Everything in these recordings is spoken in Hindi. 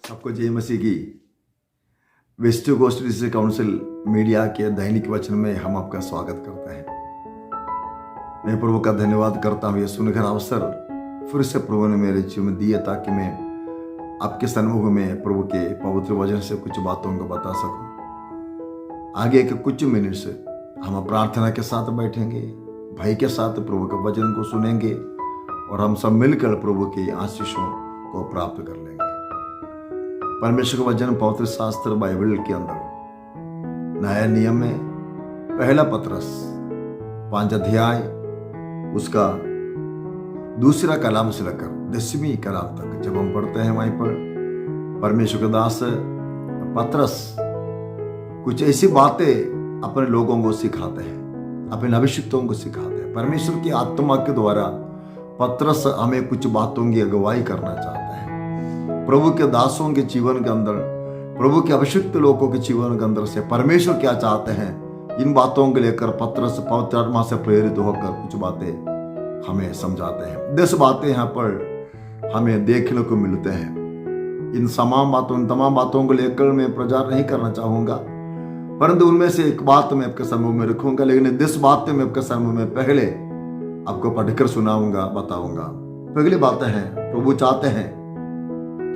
सबको जय मसीह की। West Coast District Council media के दैनिक वचन में हम आपका स्वागत करते हैं। मैं प्रभु का धन्यवाद करता हूँ, यह सुनकर अवसर फिर से प्रभु ने मेरे जीवन में दिया ताकि मैं आपके सन्मुख में प्रभु के पवित्र वचन से कुछ बातों को बता सकूं। आगे के कुछ मिनट से हम प्रार्थना के साथ बैठेंगे, भाई के साथ प्रभु के वचन को सुनेंगे और हम सब मिलकर प्रभु के आशीषों को प्राप्त कर लेंगे। परमेश्वर का वचन पवित्र शास्त्र बाइबल के अंदर नया नियम में पहला पत्रस 5 अध्याय उसका दूसरा कलाम से लेकर 10वीं कलाम तक जब हम पढ़ते हैं, वहीं पर परमेश्वर के दास पत्रस कुछ ऐसी बातें अपने लोगों को सिखाते हैं, अपने अभिषिक्तों को सिखाते हैं। परमेश्वर की आत्मा के द्वारा पत्रस हमें कुछ बातों की अगुवाई करना चाहता है। प्रभु के दासों के जीवन के अंदर, प्रभु के अभिषिक्त लोगों के जीवन के अंदर से परमेश्वर क्या चाहते हैं, इन बातों को लेकर पत्रस पवित्र आत्मा से प्रेरित होकर कुछ बातें हमें समझाते हैं। 10 बातें यहाँ पर हमें देखने को मिलते हैं। इन तमाम बातों को लेकर मैं प्रचार नहीं करना चाहूंगा, परंतु उनमें से एक बात मैं आपके समूह में रखूंगा। लेकिन 10 बातें मैं आपके समूह में पहले आपको पढ़कर सुनाऊंगा, बताऊंगा। पहली बातें हैं, प्रभु चाहते हैं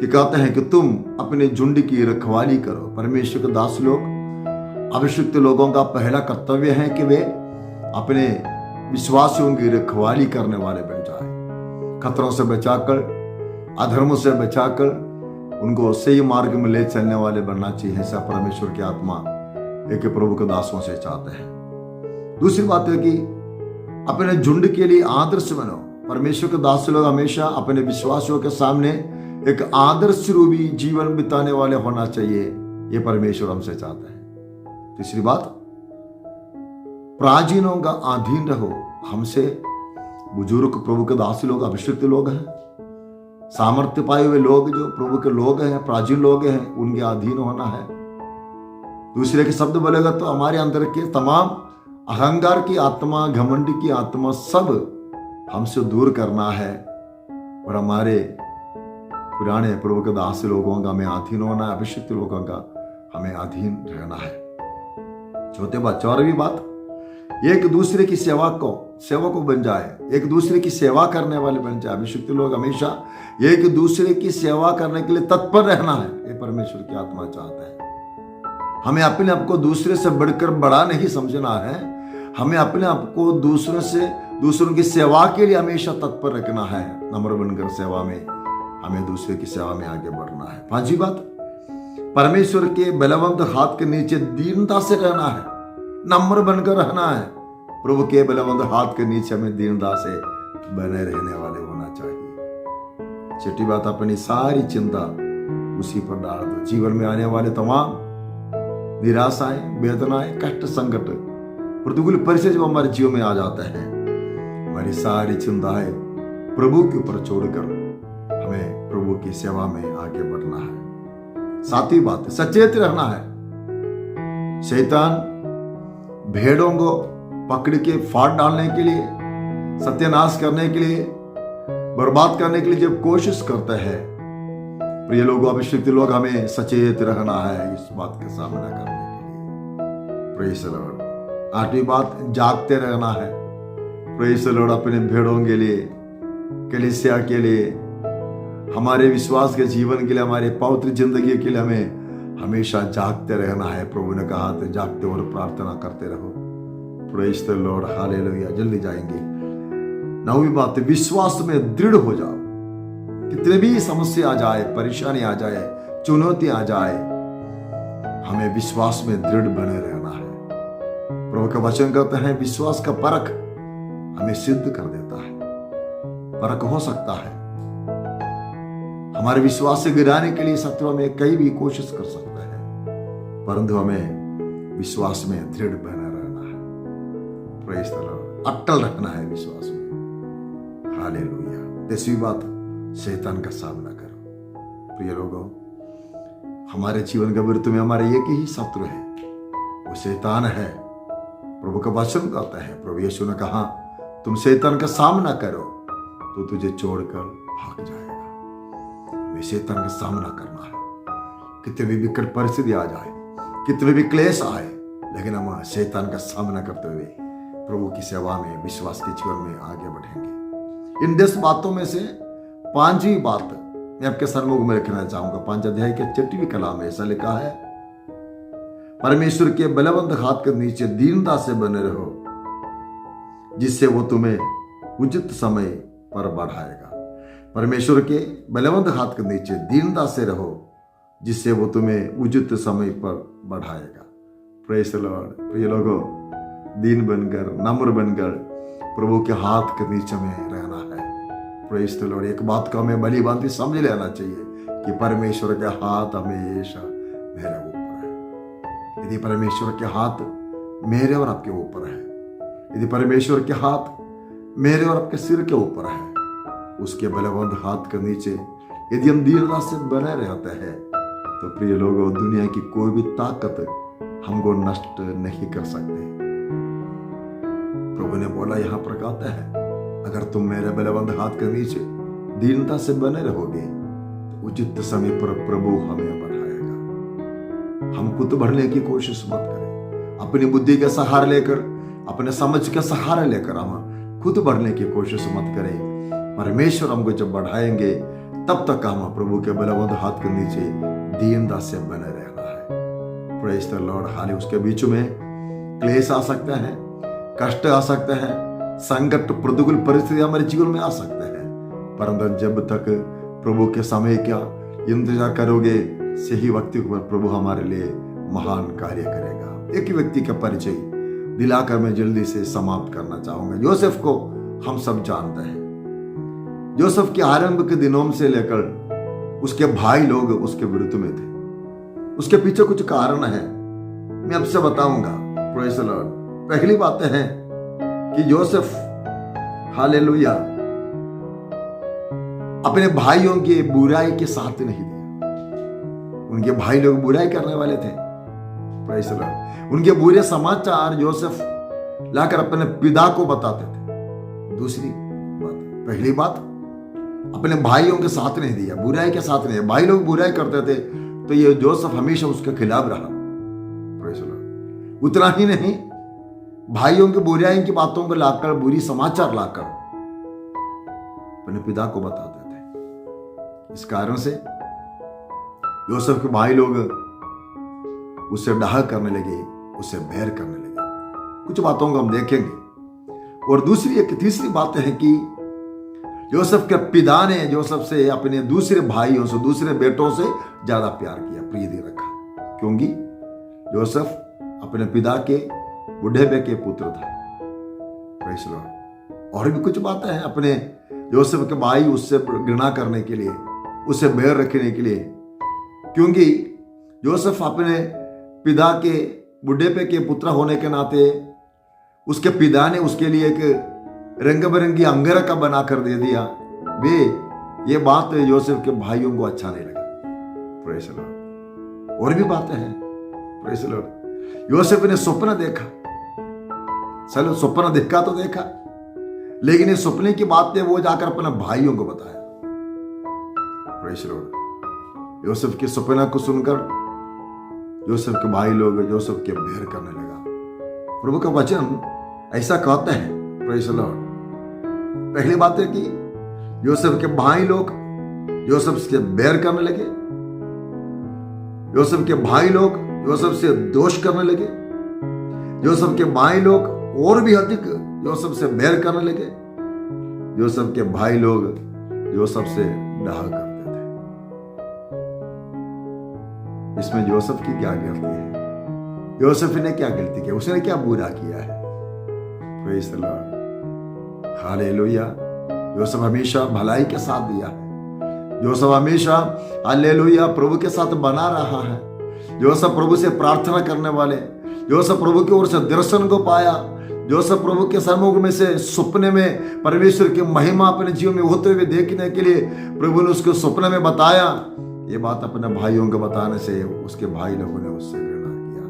कि कहते हैं कि तुम अपने झुंड की रखवाली करो। परमेश्वर के दास लोग, अभिषिक्त लोगों का पहला कर्तव्य है कि वे अपने विश्वासियों की रखवाली करने वाले बन जाए, खतरों से बचाकर, अधर्मों से बचाकर उनको सही मार्ग में ले चलने वाले बनना चाहिए। ऐसा परमेश्वर की आत्मा एक प्रभु के दासों से चाहते हैं। दूसरी बात है कि अपने झुंड के लिए आदर्श बनो। परमेश्वर के दास लोग हमेशा अपने विश्वासियों के सामने एक आदर्श रूपी जीवन बिताने वाले होना चाहिए, ये परमेश्वर हमसे चाहता है। तीसरी बात, प्राचीनों का अधीन रहो। हमसे बुजुर्ग प्रभु के दास लोग, अभिषिक्त लोग हैं, सामर्थ्य पाए हुए लोग, जो प्रभु के लोग हैं, प्राचीन लोग हैं, उनके अधीन होना है। दूसरे के शब्द बोलेगा तो हमारे अंदर के तमाम अहंकार की आत्मा, घमंड की आत्मा सब हमसे दूर करना है और हमारे पुराने प्रभु के दास लोगों का हमें अधीन होना है, अभिषिक्त लोगों का हमें अधीन रहना है। चौथी बात, एक दूसरे की सेवक बन जाए, एक दूसरे की सेवा करने वाले बन जाए। अभिषिक्त लोग हमेशा एक दूसरे की सेवा करने के लिए तत्पर रहना है, ये परमेश्वर की आत्मा चाहता है। हमें अपने आप को दूसरे से बढ़कर बड़ा नहीं समझना है, हमें अपने आप को दूसरों की सेवा के लिए हमेशा तत्पर रखना है। नम्र बनकर सेवा में, हमें दूसरे की सेवा में आगे बढ़ना है। 5वीं बात, परमेश्वर के बलवंत हाथ के नीचे दीनता से रहना है, नम्र बनकर रहना है। प्रभु के बलवंत हाथ के नीचे हमें दीनता से बने रहने वाले होना चाहिए। 6ठी बात, अपनी सारी चिंता उसी पर डाल दो। जीवन में आने वाले तमाम निराशाएं, वेदनाएं, कष्ट, संकट, प्रतिकूल परिस्थिति जब हमारे जीवन में आ जाते हैं, हमारी सारी चिंताएं प्रभु के ऊपर छोड़कर हमें प्रभु की सेवा में आगे बढ़ना है। 7वीं बात, सचेत रहना है। शैतान भेड़ों को पकड़ के फाड़ डालने के लिए, सत्यानाश करने के लिए, बर्बाद करने के लिए जब कोशिश करते हैं, प्रिय लोगों, अभिषिक्त लोग, हमें सचेत रहना है इस बात का सामना करने के लिए। Praise the Lord. 8वीं बात, जागते रहना है। Praise the Lord. अपने भेड़ों के लिए, कलीसिया के लिए, हमारे विश्वास के जीवन के लिए, हमारे पवित्र जिंदगी के लिए हमें हमेशा जागते रहना है। प्रभु ने कहा तो जागते और प्रार्थना करते रहो। Praise the Lord, hallelujah. जल्दी जाएंगे। 9वीं बात, विश्वास में दृढ़ हो जाओ। कितने भी समस्या आ जाए, परेशानी आ जाए, चुनौती आ जाए, हमें विश्वास में दृढ़ बने रहना है। प्रभु का वचन कहते हैं, विश्वास का परख हमें सिद्ध कर देता है। परख हो सकता है, हमारे विश्वास से गिराने के लिए शत्रु हमें कई भी कोशिश कर सकता है, परंतु हमें विश्वास में दृढ़ बना रहना है। Praise the Lord. अटल रखना है विश्वास में। हालेलुया। 10वीं बात, शैतान का सामना करो। प्रिय लोगों, हमारे जीवन के विरुद्ध में हमारे एक ही शत्रु है, वो शैतान है। प्रभु का वचन कहता है, प्रभु यीशु ने कहा, तुम शैतान का सामना करो तो तुझे छोड़कर भाग जाएगा। हमें शैतान का सामना करना है। कितने भी विकट परिस्थिति आ जाए, कितने भी क्लेश आए, लेकिन हम शैतान का सामना करते हुए प्रभु की सेवा में, विश्वास के जीवन में आगे बढ़ेंगे। इन 10 बातों में से 5वीं बात मैं आपके सन्मुख में रखना चाहूंगा। 5 अध्याय के 6वीं कलाम में ऐसा लिखा है, परमेश्वर के बलवंत हाथ के नीचे दीनता से बने रहो, जिससे वो तुम्हें उचित समय पर बढ़ाएगा। परमेश्वर के बलवंत हाथ के नीचे दीनता से रहो, जिससे वो तुम्हें उचित समय पर बढ़ाएगा। Praise the Lord. प्रिय लोगों, दीन बनकर, नम्र बनकर प्रभु के हाथ के नीचे में रहना है। Praise the Lord. एक बात को हमें भली भांति समझ लेना चाहिए कि परमेश्वर के हाथ हमेशा मेरे ऊपर है। यदि परमेश्वर के हाथ मेरे और आपके ऊपर है, यदि परमेश्वर के हाथ मेरे और आपके सिर के ऊपर है, उसके बलवंत हाथ के नीचे यदि हम दीनता से बने रहते हैं, तो प्रिय लोगों, दुनिया की कोई भी ताकत हमको नष्ट नहीं कर सकती। प्रभु ने बोला, यहां पर कहता है, अगर तुम मेरे बलवंत हाथ के नीचे दीनता से बने रहोगे तो उचित समय पर प्रभु हमें बढ़ाएगा। हम खुद बढ़ने की कोशिश मत करें। अपनी बुद्धि के सहारे लेकर, अपने समझ के सहारे लेकर हम खुद बढ़ने की कोशिश मत करें। परमेश्वर हमको जब बढ़ाएंगे, तब तक हम प्रभु के बलवंत हाथ के नीचे दीनता से बने रहना है। Praise the Lord. हाल उसके बीच में क्लेश आ सकता है, कष्ट आ सकता है, संकट, प्रतिकूल परिस्थिति हमारे जीवन में आ सकते हैं, परंतु जब तक प्रभु के समय का इंतजार करोगे, सही वक्त पर प्रभु हमारे लिए महान कार्य करेगा। एक ही व्यक्ति का परिचय दिलाकर मैं जल्दी से समाप्त करना चाहूंगा। योसेफ को हम सब जानते हैं। योसेफ के आरंभ के दिनों से लेकर उसके भाई लोग उसके विरुद्ध में थे। उसके पीछे कुछ कारण है, मैं आपसे बताऊंगा। Praise the Lord. पहली बात है कि योसेफ, हालेलुया, अपने भाइयों की बुराई के साथ नहीं दिया। उनके भाई लोग बुराई करने वाले थे। Praise the Lord. उनके बुरे समाचार योसेफ लाकर अपने पिता को बताते थे। दूसरी बात, पहली बात, अपने भाइयों के साथ नहीं दिया, बुराई के साथ नहीं। भाई लोग बुराई करते थे तो ये जोसेफ हमेशा उसके खिलाफ रहा। Praise the Lord. उतना ही नहीं, भाइयों की बुराई की बातों को लाकर, बुरी समाचार लाकर अपने पिता को बताते थे। इस कारण से योसेफ के भाई लोग उससे डाह करने लगे, उससे बैर करने लगे। कुछ बातों को हम देखेंगे। और दूसरी, एक तीसरी बात है कि योसेफ के पिता ने योसेफ से, अपने दूसरे भाइयों से, दूसरे बेटों से ज्यादा प्यार किया, प्रीति रखा, क्योंकि योसेफ अपने पिता के बुढ़ेपे के पुत्र था। Praise the Lord. और भी कुछ बातें हैं। अपने योसेफ के भाई उससे घृणा करने के लिए, उसे बैर रखने के लिए, क्योंकि योसेफ अपने पिता के बुढ़ेपे के पुत्र होने के नाते उसके पिता ने उसके लिए एक रंग बिरंगी अंगरखा बना कर दे दिया। वे ये बात योसेफ के भाइयों को अच्छा नहीं लगा। Praise the Lord. और भी बातें हैं। Praise the Lord. योसेफ ने स्वप्न देखा। चलो, स्वप्न देखा तो देखा, लेकिन ये सपने की बातें वो जाकर अपने भाइयों को बताया। Praise the Lord. योसेफ के सपना को सुनकर योसेफ के भाई लोग योसेफ के बैर करने लगा। प्रभु का वचन ऐसा कहता है। Praise the Lord. पहली बात है कि योसेफ के भाई लोग योसेफ से बैर करने लगे। योसेफ के भाई लोग योसेफ से दोष करने लगे। योसेफ के भाई लोग और भी अधिक योसेफ से बैर करने लगे। योसेफ के भाई लोग योसेफ से डाह करते थे। इसमें योसेफ की क्या गलती है? योसेफ ने क्या गलती की? उसने क्या बुरा किया है? Praise the Lord. हालेलुया। योसेफ हमेशा भलाई के साथ दिया है। योसेफ हमेशा, हालेलुया, प्रभु के साथ बना रहा है। योसेफ प्रभु से प्रार्थना करने वाले, योसेफ प्रभु की ओर से दर्शन को पाया, योसेफ प्रभु के सन्मुख में से सपने में परमेश्वर की महिमा अपने जीवन में होते हुए देखने के लिए प्रभु ने उसको सपने में बताया। ये बात अपने भाइयों को बताने से उसके भाई लोगों ने उससे घृणा किया।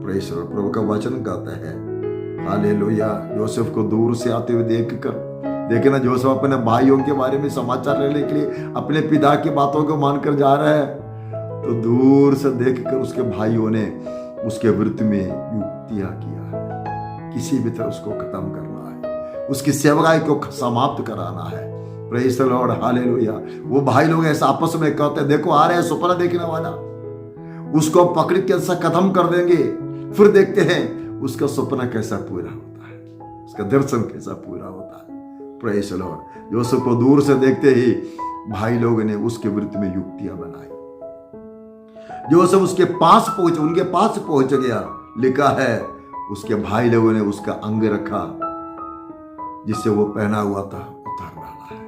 Praise the Lord. प्रभु का वचन कहता है, हालेलुया। योसेफ को दूर से आते हुए देखे ना, जोसेफ अपने भाइयों के बारे में समाचार लेने के लिए अपने पिता की बातों को मानकर जा रहा है, तो दूर से देखकर उसके भाइयों ने उसके विरुद्ध में युक्तियां किया है। किसी भी तरह उसको खत्म करना है, उसकी सेवकाई को समाप्त कराना है। Praise the Lord, hallelujah. वो भाई लोग ऐसा आपस में कहते हैं, देखो आ रहे हैं सपना देखने वाला, उसको पकड़ के ऐसा खत्म कर देंगे, फिर देखते हैं उसका सपना कैसा पूरा होता है, उसका दर्शन कैसा पूरा होता है। Praise the Lord. योसेफ को दूर से देखते ही भाई लोगों ने उसके विरुद्ध में युक्तियां बनाई। जोसेफ उनके पास पहुंच गया। लिखा है उसके भाई लोगों ने उसका अंग रखा जिससे वो पहना हुआ था, उतार डाला है,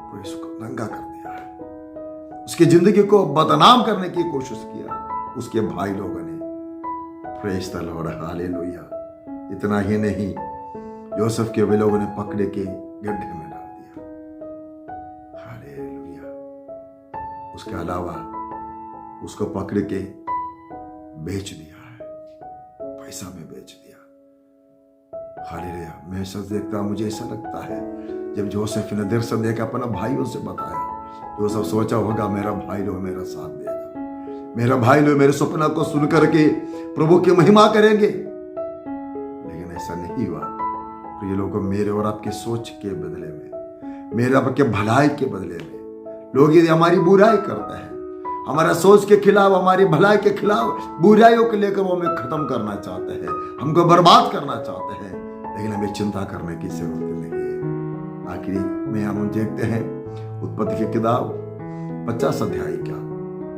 तो इसको नंगा कर दिया है। उसकी जिंदगी को बदनाम करने की कोशिश किया उसके भाई लोगों ने। Praise the Lord, hallelujah. इतना ही नहीं, योसेफ के वे लोगों ने पकड़े के गड्ढे में डाल दिया। हालेलुया। उसके अलावा उसको पकड़ के बेच दिया है, पैसा में बेच दिया। हालेलुया। मैं सच देखता हूं, मुझे ऐसा लगता है जब जोसेफ ने दर्शन देखा, अपना भाइयों से बताया, जोसेफ सोचा होगा मेरा भाई लोग मेरा साथ देगा, मेरा भाई लोग मेरे सपना को सुन करके प्रभु की महिमा करेंगे। लेकिन ऐसा नहीं हुआ। प्रिय लोगों, मेरे और आपके सोच के बदले में, मेरे आपके भलाई के बदले में लोग यदि हमारी बुराई करते हैं, हमारा सोच के खिलाफ, हमारी भलाई के खिलाफ बुराइयों को लेकर वो हमें खत्म करना चाहते हैं, हमको बर्बाद करना चाहते हैं, लेकिन हमें चिंता करने की जरूरत नहीं है। आखिरी में हम देखते हैं उत्पत्ति की किताब 50 अध्याय का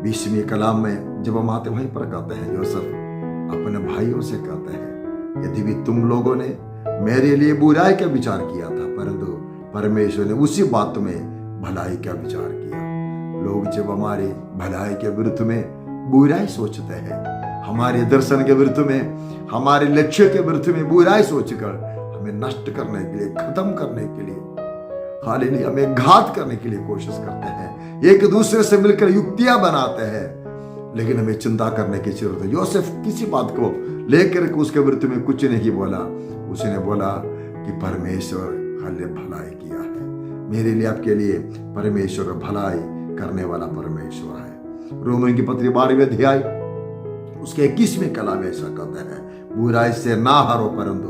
20वीं कलाम में, जब हम आते वहीं पर कहते हैं, जोसेफ अपने भाइयों से कहते हैं, यदि भी तुम लोगों ने मेरे लिए बुराई का विचार किया था, परंतु परमेश्वर ने उसी बात में भलाई का विचार किया। लोग जब हमारे भलाई के विरुद्ध में बुराई सोचते हैं, हमारे दर्शन के विरुद्ध में, हमारे लक्ष्य के विरुद्ध में बुराई सोचकर हमें नष्ट करने के लिए, खत्म करने के लिए, हालेलुया, हमें घात करने के लिए कोशिश करते हैं, एक दूसरे से मिलकर युक्तियां बनाते हैं, लेकिन हमें चिंता करने की जरूरत है। योसेफ किसी बात को लेकर उसके विरुद्ध में कुछ नहीं बोला। उसने बोला कि परमेश्वर हल्ले भलाई किया है, मेरे लिए, आपके लिए परमेश्वर भलाई करने वाला परमेश्वर है। रोमियों की पत्री 12वें अध्याय उसके 21वें कलाम में ऐसा कहता है, बुराई से ना हारो परंतु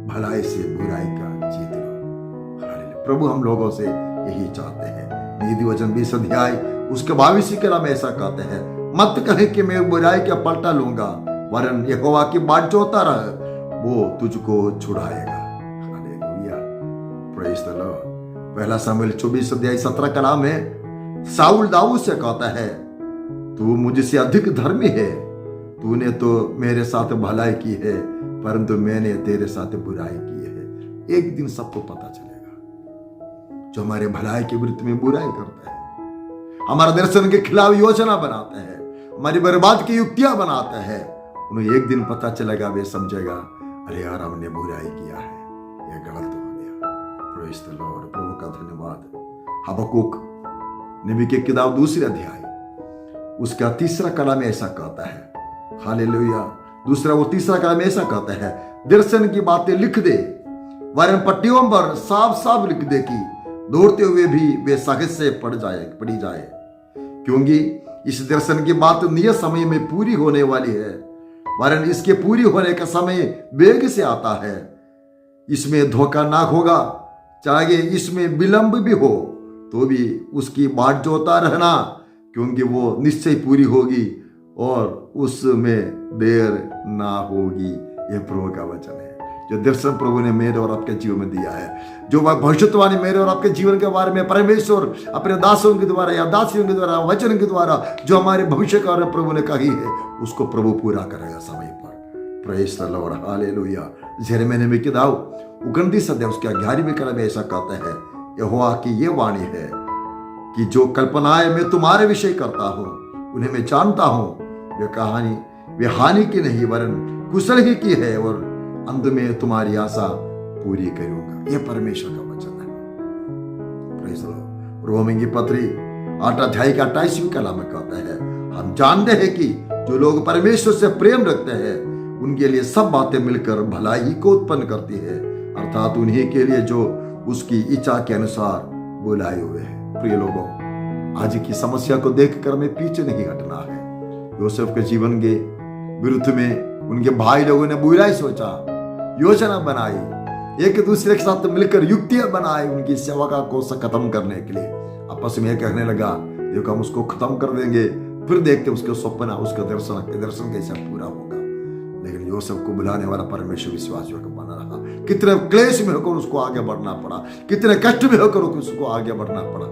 भलाई से बुराई का जीत लो। हालेलुया। प्रभु हम लोगों से यही चाहते हैं। नीति वचन 20 अध्याय उसके 22वें कलाम में ऐसा कहते हैं, मत कहे कि मैं बुराई का पलटा लूंगा, वरन यहोवा की बाट जोता रह, वो तुझको छुड़ाएगा। हालेलुया। Praise the Lord. पहला शमूएल 24 अध्याय 17 कलाम में साउल दाऊद से कहता है, तू मुझसे अधिक धर्मी है, तूने तो मेरे साथ भलाई की है, परंतु मैंने तेरे साथ बुराई की है। एक दिन सबको पता चलेगा, जो हमारे भलाई के विरुद्ध में बुराई करते हैं, हमारा दर्शन के खिलाफ योजना बनाते हैं, हमारी बर्बाद की युक्तियां बनाते हैं, उन्हें एक दिन पता चलेगा, वे समझेगा, अरे यार हमने बुराई किया है, यह गलत हो गया। Praise the Lord. प्रभु का धन्यवाद। हबक्कुक नबी की किताब 2 अध्याय उसका 3 कलाम ऐसा कहता है, हालेलुया। वो 3 कलाम ऐसा कहता है, दर्शन की बातें लिख दे, वरन पट्टियों पर साफ साफ लिख दे कि दौड़ते हुए भी वे सहज से पड़ी जाए, क्योंकि इस दर्शन की बात नियत समय में पूरी होने वाली है, वरन इसके पूरी होने का समय वेग से आता है। इसमें धोखा ना होगा, चाहे इसमें विलंब भी हो तो भी उसकी बाट जोता रहना, क्योंकि वो निश्चय पूरी होगी और उसमें देर ना होगी। यह प्रभु का वचन है, जो दर्शन प्रभु ने मेरे और आपके जीवन में दिया है, जो भविष्यवाणी मेरे और आपके जीवन के बारे में परमेश्वर अपने दासों के द्वारा या दासियों के द्वारा, वचन के द्वारा जो हमारे भविष्य का प्रभु ने कही है, उसको प्रभु पूरा करेगा समय पर। Praise the Lord. हालेलुया। यिर्मयाह नबी की किताब 29 अध्याय उसके 11वें कलाम में ऐसा कहता है, यहोवा की ये वाणी है कि जो कल्पनाएं मैं तुम्हारे विषय करता हूं, उन्हें मैं जानता हूं, वे हानि की नहीं वरन कुशल ही की है, और अंत में तुम्हारी आशा पूरी करूंगा। यह परमेश्वर का वचन है। Praise the Lord. रोमियों की पत्री 8 अध्याय का 28वें कलाम में कहता है, हम जानते हैं कि जो लोग परमेश्वर से प्रेम रखते हैं उनके लिए सब बातें मिलकर भलाई को उत्पन्न करती है, अर्थात उन्हीं के लिए जो उसकी इच्छा के अनुसार बुलाए हुए हैं। प्रिय लोगों, आज की समस्या को देखकर हमें पीछे नहीं हटना है। यूसुफ के जीवन के विरुद्ध में उनके भाई लोगों ने बुरा ही सोचा, योजना बनाई, एक दूसरे के साथ मिलकर युक्तियां बनाई उनकी सेवा को खत्म करने के लिए। आपस में कहने लगा, देखो हम उसको खत्म कर देंगे, फिर देखते उसके सपना, उसका दर्शन कैसा पूरा होगा। लेकिन यूसुफ को बुलाने वाला परमेश्वर विश्वासियों का बना रहा। कितने क्लेश में होकर उसको आगे बढ़ना पड़ा, कितने कष्ट में होकर उसको आगे बढ़ना पड़ा,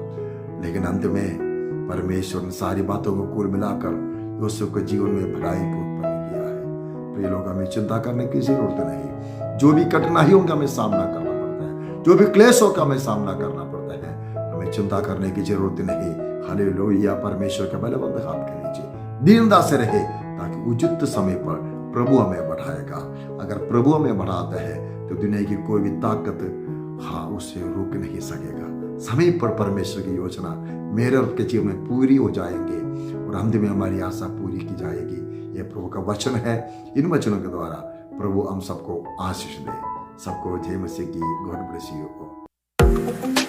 लेकिन अंत में परमेश्वर ने सारी बातों को कुल मिलाकर यूसुफ के जीवन में भलाई को उत्पन्न किया है। प्रिय लोग, हमें चिंता करने की जरूरत नहीं। जो भी कठिनाइयों का हमें सामना करना पड़ता है, जो भी क्लेशों का हमें सामना करना पड़ता है, हमें चिंता करने की जरूरत नहीं। हालेलुया, परमेश्वर के बलवंत हाथ के नीचे दीनता से रहे, ताकि उचित समय पर प्रभु हमें बढ़ाएगा। अगर प्रभु हमें बढ़ाता है तो दुनिया की कोई भी ताकत उसे रोक नहीं सकेगा। समय पर परमेश्वर की योजना मेरे और आपके जीवन में पूरी हो जाएंगे और अंत में हमारी आशा पूरी की जाएगी। यह प्रभु का वचन है। इन वचनों के द्वारा प्रभु हम सबको आशीष दे। सबको जय मसीह की। God bless you.